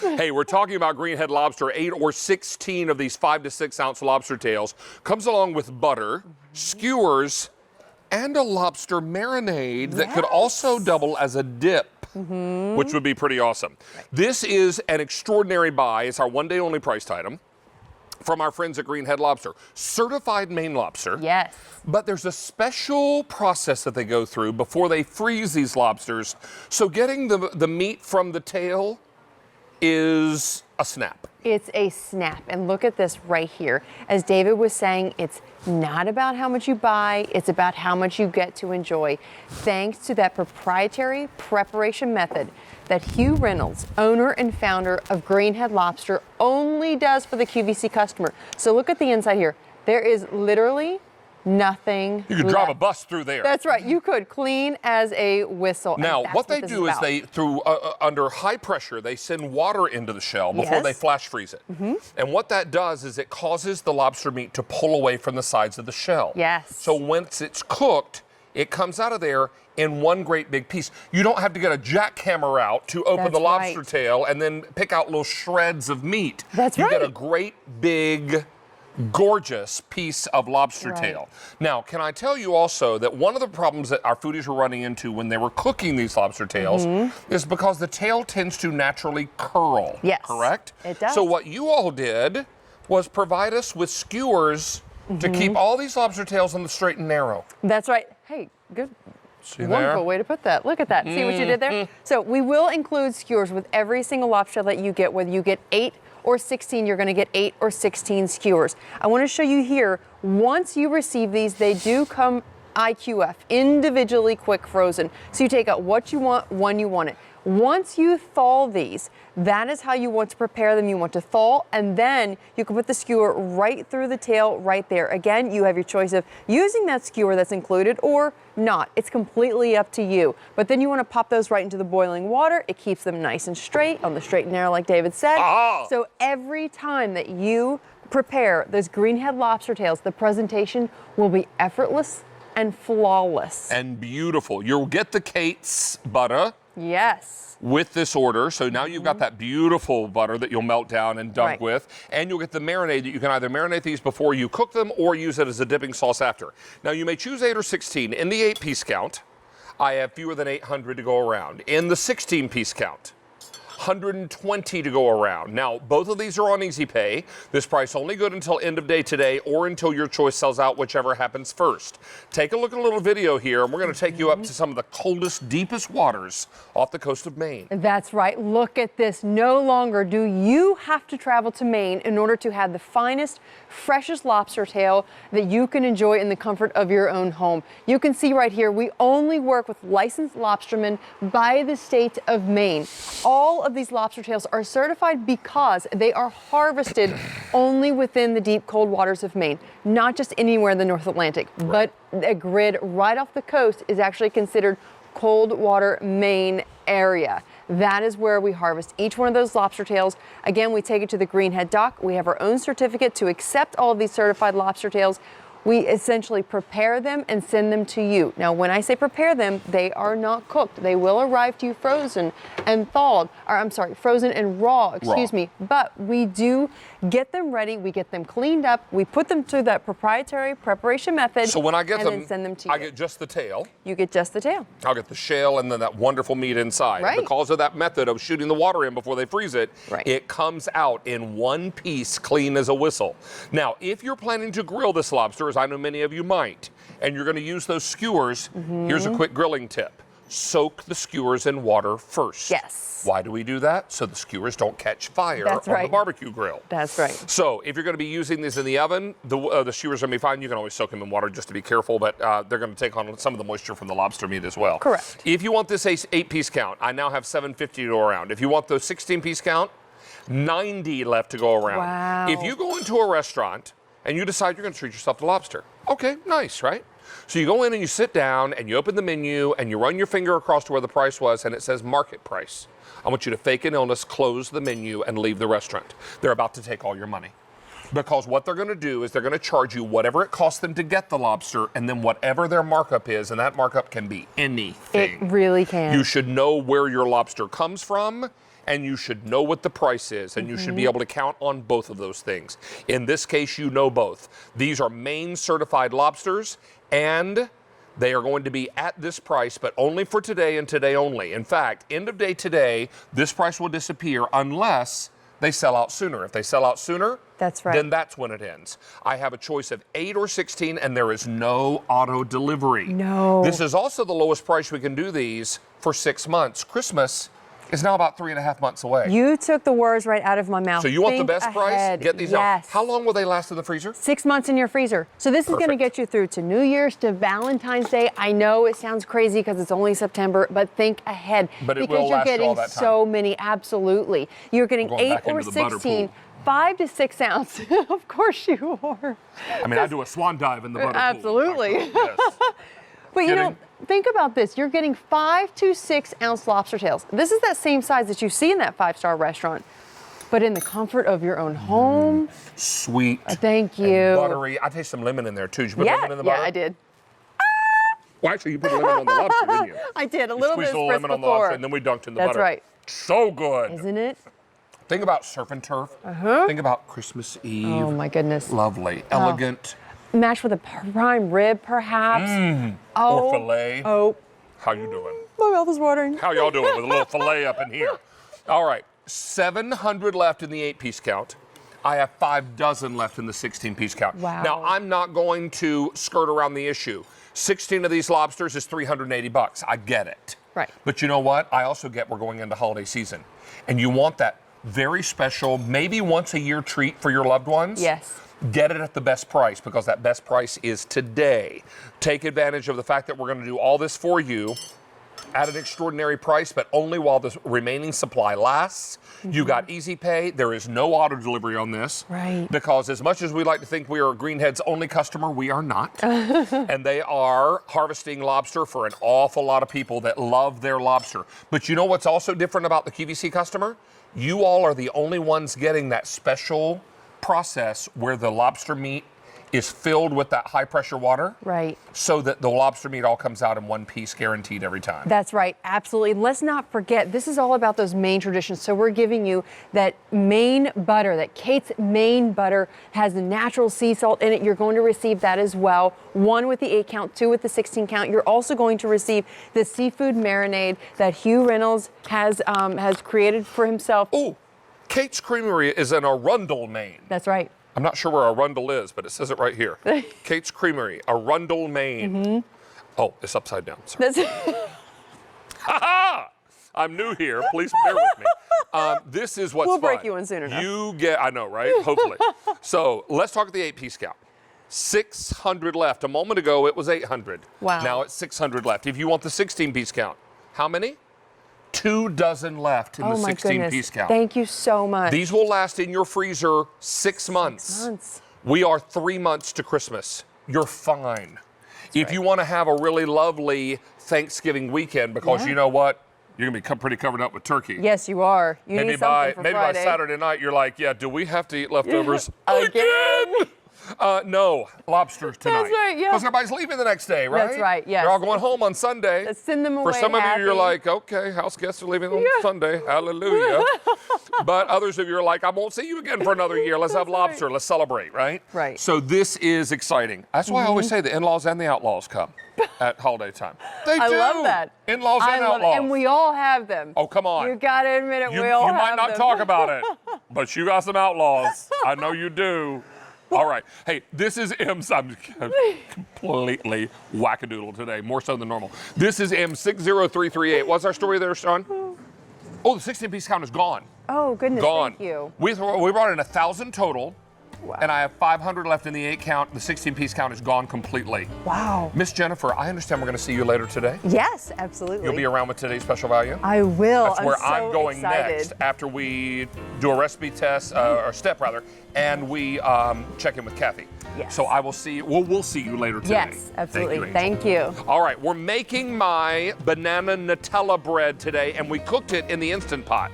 Hey, we're talking about Greenhead Lobster. 8 or 16 of these 5 to 6 ounce lobster tails comes along with butter, skewers, and a lobster marinade that could also double as a dip, which would be pretty awesome. This is an extraordinary buy. It's our one-day only priced item from our friends at Greenhead Lobster. Certified Maine lobster. Yes. But there's a special process that they go through before they freeze these lobsters. So getting the meat from the tail is a snap. It's a snap. And look at this right here. As David was saying, it's not about how much you buy, it's about how much you get to enjoy. Thanks to that proprietary preparation method that Hugh Reynolds, owner and founder of Greenhead Lobster, only does for the QVC customer. So look at the inside here. There is literally nothing You could drive a bus through there. That's right. You could, clean as a whistle. Now, what they do is they, under high pressure, they send water into the shell before they flash freeze it. And what that does is it causes the lobster meat to pull away from the sides of the shell. Yes. So once it's cooked, it comes out of there in one great big piece. You don't have to get a jackhammer out to open the lobster tail and then pick out little shreds of meat. You get a great big, gorgeous piece of lobster tail. Now, can I tell you also that one of the problems that our foodies were running into when they were cooking these lobster tails is because the tail tends to naturally curl. Yes. Correct? It does. So what you all did was provide us with skewers to keep all these lobster tails on the straight and narrow. That's right. Hey, good. See Wonderful way to put that. Look at that. See what you did there? So we will include skewers with every single lobster that you get, whether you get 8 or 16, you're going to get 8 or 16 skewers. I want to show you here, once you receive these, they do come IQF, individually quick frozen. So you take out what you want when you want it. Once you thaw these, that is how you want to prepare them. You want to thaw, and then you can put the skewer right through the tail right there. Again, you have your choice of using that skewer that's included or not. It's completely up to you. But then you want to pop those right into the boiling water. It keeps them nice and straight, on the straight and narrow like David said. So every time that you prepare those Greenhead lobster tails, the presentation will be effortless and flawless. And beautiful. You'll get the Kate's butter. Yes. With this order, so now you've got that beautiful butter that you'll melt down and dunk with, and you'll get the marinade that you can either marinate these before you cook them or use it as a dipping sauce after. Now you may choose 8 or 16. In the 8-piece count, I have fewer than 800 to go around. In the 16-piece count, 120 to go around. Now, both of these are on Easy Pay. This price only good until end of day today or until your choice sells out, whichever happens first. Take a look at a little video here, and we're going to take you up to some of the coldest, deepest waters off the coast of Maine. That's right. Look at this. No longer do you have to travel to Maine in order to have the finest, freshest lobster tail that you can enjoy in the comfort of your own home. You can see right here, we only work with licensed lobstermen by the state of Maine. All of these lobster tails are certified because they are harvested only within the deep, cold waters of Maine, not just anywhere in the North Atlantic, but a grid right off the coast is actually considered cold water Maine area. That is where we harvest each one of those lobster tails. Again, we take it to the Greenhead dock. We have our own certificate to accept all of these certified lobster tails. We essentially prepare them and send them to you. Now, when I say prepare them, they are not cooked. They will arrive to you frozen and thawed, or I'm sorry, frozen and raw, excuse me. But we do get them ready. We get them cleaned up. We put them through that proprietary preparation method. So when I get them, then send them to you. I get just the tail. You get just the tail. I'll get the shell and then that wonderful meat inside. Because of that method of shooting the water in before they freeze it, it comes out in one piece, clean as a whistle. Now, if you're planning to grill this lobster, as I know many of you might, and you're going to use those skewers, here's a quick grilling tip. Soak the skewers in water first. Yes. Why do we do that? So the skewers don't catch fire on the barbecue grill. That's right. So if you're going to be using these in the oven, the skewers are going to be fine. You can always soak them in water just to be careful, but they're going to take on some of the moisture from the lobster meat as well. Correct. If you want this 8-piece count, I now have 750 to go around. If you want the 16-piece count, 90 left to go around. Wow. If you go into a restaurant and you decide you're going to treat yourself to lobster, okay, nice, right? So you go in and you sit down and you open the menu and you run your finger across to where the price was and it says market price. I want you to fake an illness, close the menu, and leave the restaurant. They're about to take all your money. Because what they're going to do is they're going to charge you whatever it costs them to get the lobster and then whatever their markup is, and that markup can be anything. It really can. You should know where your lobster comes from and you should know what the price is, and you should be able to count on both of those things. In this case, you know both. These are Maine certified lobsters, and they are going to be at this price, but only for today and today only. In fact, end of day today, this price will disappear unless they sell out sooner. If they sell out sooner, that's right, then that's when it ends. I have a choice of 8 or 16, and there is no auto delivery. No. This is also the lowest price we can do these for 6 months. Christmas is now about 3.5 months away. You took the words right out of my mouth. So you want the Think best ahead. price? Get these Yes. out. How long will they last in the freezer? 6 months in your freezer. So this is going to get you through to New Year's, to Valentine's Day. I know it sounds crazy because it's only September, but think ahead. But it because will you're last getting all that time. so many, absolutely. You're getting We're going 8 back or into the butter 16, pool. 5 to 6 ounce. Of course you are. I mean, I do a swan dive in the butter pool. Absolutely. Yes. But you know, Kidding. think about this. You're getting 5 to 6 ounce lobster tails. This is that same size that you see in that 5-star restaurant, but in the comfort of your own home. Sweet. Thank you. And buttery. I taste some lemon in there too. Did you put lemon in the butter? Yeah, I did. Well, actually, you put lemon on the lobster, didn't you? I did. A You little squeezed bit a of little lemon on the lobster, and then we dunked in the That's butter. right. So good. Isn't it? Think about surf and turf. Think about Christmas Eve. Oh my goodness. Lovely, elegant. Mashed with a prime rib, perhaps. Or filet. Oh, How you doing? my mouth is watering. How y'all doing with a little filet up in here? All right, 700 left in the 8-piece count. I have 5 dozen left in the 16-piece count. Wow. Now, I'm not going to skirt around the issue. 16 of these lobsters is $380. I get it. Right. But you know what? I also get we're going into holiday season. And you want that very special, maybe once a year treat for your loved ones. Yes. Get it at the best price, because that best price is today. Take advantage of the fact that we're going to do all this for you at an extraordinary price, but only while the remaining supply lasts. You got easy pay. There is no auto delivery on this. Right. Because as much as we like to think we are Greenhead's only customer, we are not. And they are harvesting lobster for an awful lot of people that love their lobster. But you know what's also different about the QVC customer? You all are the only ones getting that special process where the lobster meat is filled with that high pressure water. Right. So that the lobster meat all comes out in one piece, guaranteed every time. That's right, absolutely. And let's not forget, this is all about those Maine traditions. So we're giving you that Maine butter, that Kate's Maine butter has the natural sea salt in it. You're going to receive that as well. 1 with the 8 count, 2 with the 16 count. You're also going to receive the seafood marinade that Hugh Reynolds has created for himself. Oh, Kate's Creamery is in Arundel, Maine. That's right. I'm not sure where Arundel is, but it says it right here. Kate's Creamery, Arundel, Maine. Oh, it's upside down. Sorry. Ha-ha! I'm new here. Please bear with me. This is what's We'll fun. break you in soon enough. You get, I know, right? Hopefully. So let's talk the 8-piece count. 600 left. A moment ago, it was 800. Wow. Now it's 600 left. If you want the 16-piece count, how many? 2 dozen left in Oh the my 16-piece goodness. count. Thank you so much. These will last in your freezer 6 months. 6 months. We are 3 months to Christmas. You're fine. If you want to have a really lovely Thanksgiving weekend, because you know what? You're going to be pretty covered up with turkey. Yes, you are. You need something for by Friday. Saturday night, you're like, yeah, do we have to eat leftovers Again? No, lobsters tonight. That's right, yeah. Because everybody's leaving the next day, right? That's right, yes. They're all going home on Sunday. Let's send them away For some of you, you're happy. like, okay, house guests are leaving on Sunday. Hallelujah. But others of you are like, I won't see you again for another year. Let's have lobster. Let's celebrate, right? Right. So this is exciting. That's why I always say the in-laws and the outlaws come at holiday time. They do. I love that. In-laws and love it. outlaws. And we all have them. Oh, come on. You gotta admit it, You we all have might not them. talk about it, but you got some outlaws. I know you do. All right. Hey, this is M's. I'm completely wackadoodle today, more so than normal. This is M60338. What's our story there, Sean? Oh, the 16-piece count is gone. Oh, goodness, Gone. thank you. We brought in 1,000 total. Wow. And I have 500 left in the 8 count. The 16-piece count is gone completely. Wow. Miss Jennifer, I understand we're going to see you later today. Yes, absolutely. You'll be around with today's special value. I will. That's where I'm so going excited. next after we do a recipe test, or step rather, and we check in with Kathy. Yes. So I will see. We'll see you later today. Yes, absolutely. Thank you, Angel. Thank you. All right, we're making my banana Nutella bread today, and we cooked it in the Instant Pot.